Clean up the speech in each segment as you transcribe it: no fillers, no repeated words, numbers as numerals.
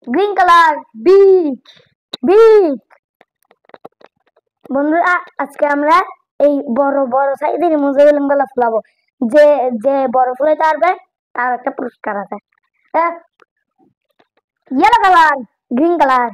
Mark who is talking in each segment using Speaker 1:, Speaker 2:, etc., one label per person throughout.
Speaker 1: Green colour big big. বন্ধুরা আজকে আমরা এই বড় বড় সাইজের মুজাইলিম গুলো ফুলাবো। যে যে বড় ফুলাইতে পারবে তার একটা পুরস্কার আছে। Yellow colour green colour.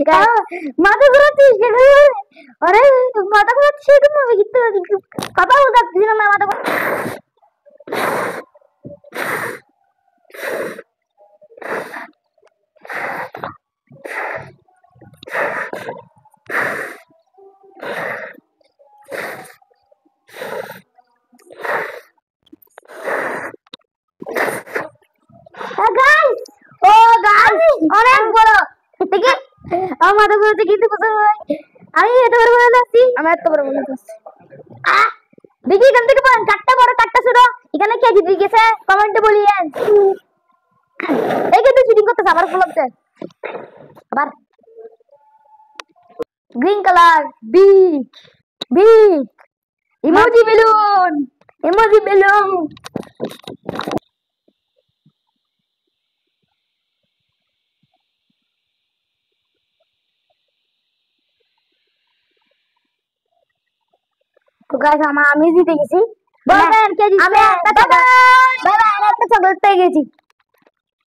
Speaker 1: Guys, মাথা ঘুরাচ্ছিস কেন? আরে মাথা ঘুরাচ্ছিস কেন? আমি কিন্তু কথা বলতে পারছি না, মাথা guys, অনেক বড়। ঠিক আছে, আমার মাথা ঘুরাচ্ছে কিন্তু আমি এত বড় বলে যাচ্ছি, আমি এত বড় বলে যাচ্ছি। দেখি এখান থেকে বলেন কাটটা বড় কাটটা ছোট, এখানে কে জিতে গেছে কমেন্টে বলিয়েন। এই কিন্তু শুটিং করতেছে আবার ফুলাচ্ছে আবার। Green colour big big. Emoji balloon emoji balloon. তো গাইস আমি জিতে গেছি। আমি একটা চকলেট পেয়ে গেছি।